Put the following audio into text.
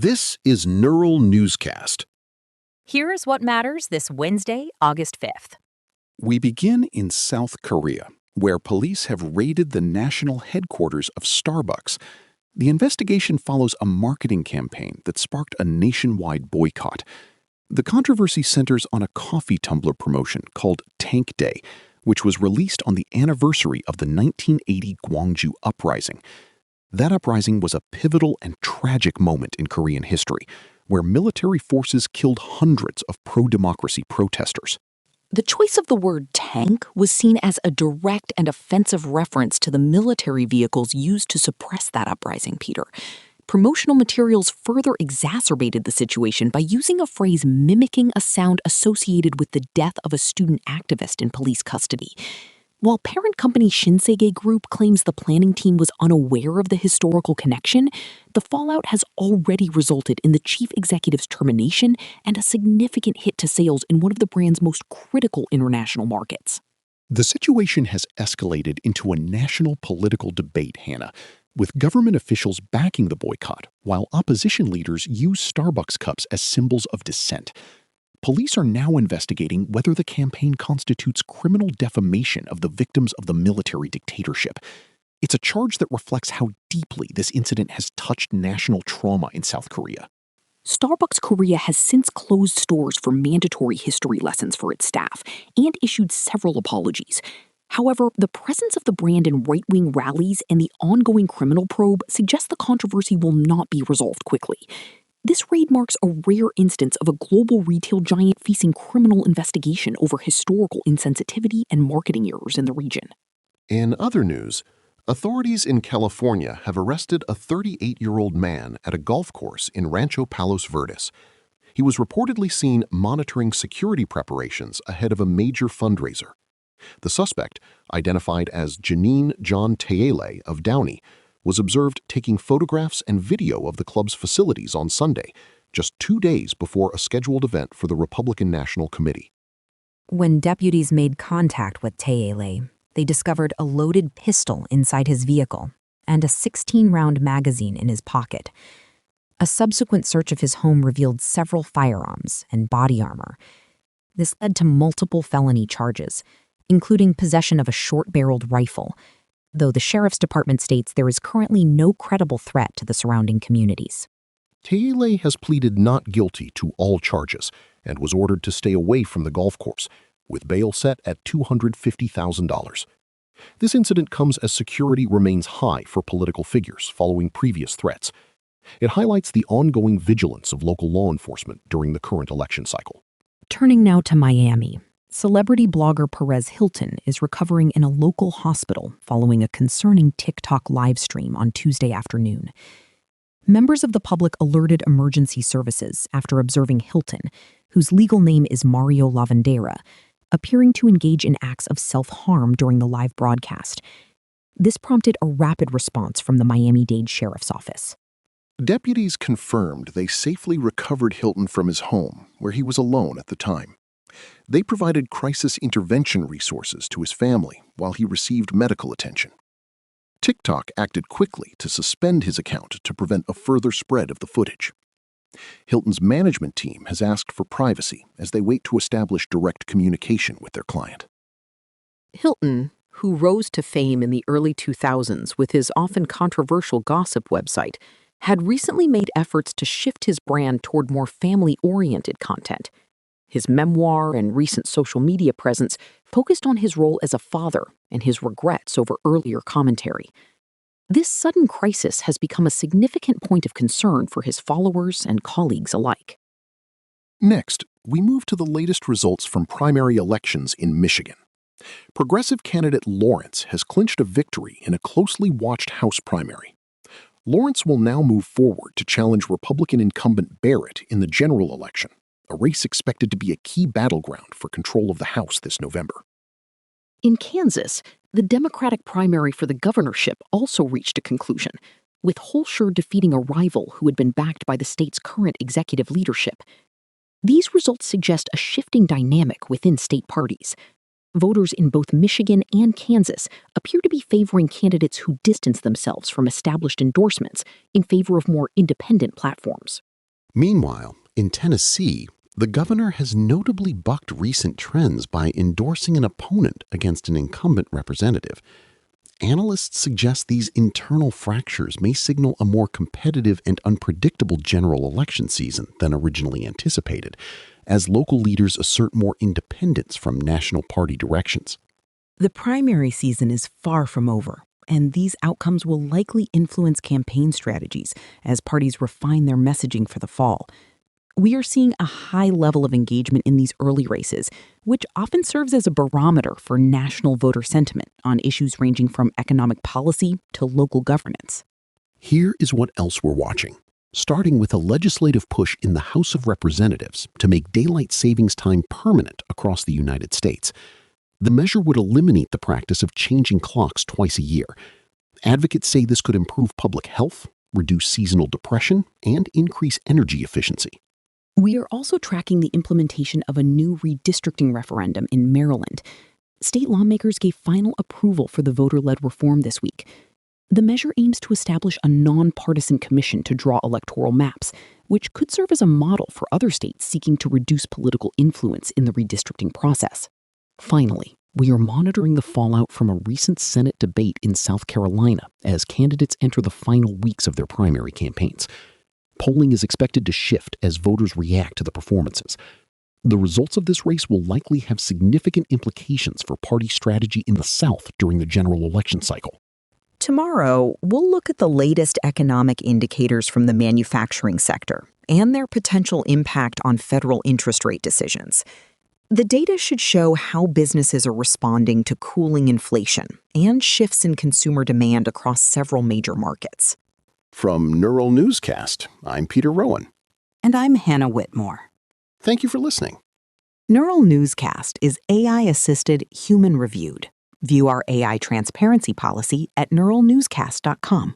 This is Neural Newscast. Here's what matters this Wednesday, August 5th. We begin in South Korea, where police have raided the national headquarters of Starbucks. The investigation follows a marketing campaign that sparked a nationwide boycott. The controversy centers on a coffee tumbler promotion called Tank Day, which was released on the anniversary of the 1980 Gwangju Uprising. That uprising was a pivotal and tragic moment in Korean history, where military forces killed hundreds of pro-democracy protesters. The choice of the word tank was seen as a direct and offensive reference to the military vehicles used to suppress that uprising, Peter. Promotional materials further exacerbated the situation by using a phrase mimicking a sound associated with the death of a student activist in police custody. While parent company Shinsegae Group claims the planning team was unaware of the historical connection, the fallout has already resulted in the chief executive's termination and a significant hit to sales in one of the brand's most critical international markets. The situation has escalated into a national political debate, Hannah, with government officials backing the boycott, while opposition leaders use Starbucks cups as symbols of dissent. Police are now investigating whether the campaign constitutes criminal defamation of the victims of the military dictatorship. It's a charge that reflects how deeply this incident has touched national trauma in South Korea. Starbucks Korea has since closed stores for mandatory history lessons for its staff and issued several apologies. However, the presence of the brand in right-wing rallies and the ongoing criminal probe suggest the controversy will not be resolved quickly. This raid marks a rare instance of a global retail giant facing criminal investigation over historical insensitivity and marketing errors in the region. In other news, authorities in California have arrested a 38-year-old man at a golf course in Rancho Palos Verdes. He was reportedly seen monitoring security preparations ahead of a major fundraiser. The suspect, identified as Jeanine John Taele of Downey, was observed taking photographs and video of the club's facilities on Sunday, just 2 days before a scheduled event for the Republican National Committee. When deputies made contact with Taele, they discovered a loaded pistol inside his vehicle and a 16-round magazine in his pocket. A subsequent search of his home revealed several firearms and body armor. This led to multiple felony charges, including possession of a short-barreled rifle, though the sheriff's department states there is currently no credible threat to the surrounding communities. Taele has pleaded not guilty to all charges and was ordered to stay away from the golf course, with bail set at $250,000. This incident comes as security remains high for political figures following previous threats. It highlights the ongoing vigilance of local law enforcement during the current election cycle. Turning now to Miami. Celebrity blogger Perez Hilton is recovering in a local hospital following a concerning TikTok live stream on Tuesday afternoon. Members of the public alerted emergency services after observing Hilton, whose legal name is Mario Lavandera, appearing to engage in acts of self-harm during the live broadcast. This prompted a rapid response from the Miami-Dade Sheriff's Office. Deputies confirmed they safely recovered Hilton from his home, where he was alone at the time. They provided crisis intervention resources to his family while he received medical attention. TikTok acted quickly to suspend his account to prevent a further spread of the footage. Hilton's management team has asked for privacy as they wait to establish direct communication with their client. Hilton, who rose to fame in the early 2000s with his often controversial gossip website, had recently made efforts to shift his brand toward more family-oriented content. His memoir and recent social media presence focused on his role as a father and his regrets over earlier commentary. This sudden crisis has become a significant point of concern for his followers and colleagues alike. Next, we move to the latest results from primary elections in Michigan. Progressive candidate Lawrence has clinched a victory in a closely watched House primary. Lawrence will now move forward to challenge Republican incumbent Barrett in the general election, a race expected to be a key battleground for control of the House this November. In Kansas, the Democratic primary for the governorship also reached a conclusion, with Holscher defeating a rival who had been backed by the state's current executive leadership. These results suggest a shifting dynamic within state parties. Voters in both Michigan and Kansas appear to be favoring candidates who distance themselves from established endorsements in favor of more independent platforms. Meanwhile, in Tennessee, the governor has notably bucked recent trends by endorsing an opponent against an incumbent representative. Analysts suggest these internal fractures may signal a more competitive and unpredictable general election season than originally anticipated, as local leaders assert more independence from national party directions. The primary season is far from over, and these outcomes will likely influence campaign strategies as parties refine their messaging for the fall. We are seeing a high level of engagement in these early races, which often serves as a barometer for national voter sentiment on issues ranging from economic policy to local governance. Here is what else we're watching, starting with a legislative push in the House of Representatives to make daylight savings time permanent across the United States. The measure would eliminate the practice of changing clocks twice a year. Advocates say this could improve public health, reduce seasonal depression, and increase energy efficiency. We are also tracking the implementation of a new redistricting referendum in Maryland. State lawmakers gave final approval for the voter-led reform this week. The measure aims to establish a nonpartisan commission to draw electoral maps, which could serve as a model for other states seeking to reduce political influence in the redistricting process. Finally, we are monitoring the fallout from a recent Senate debate in South Carolina as candidates enter the final weeks of their primary campaigns. Polling is expected to shift as voters react to the performances. The results of this race will likely have significant implications for party strategy in the South during the general election cycle. Tomorrow, we'll look at the latest economic indicators from the manufacturing sector and their potential impact on federal interest rate decisions. The data should show how businesses are responding to cooling inflation and shifts in consumer demand across several major markets. From Neural Newscast, I'm Peter Rowan. And I'm Hannah Whitmore. Thank you for listening. Neural Newscast is AI-assisted, human-reviewed. View our AI transparency policy at neuralnewscast.com.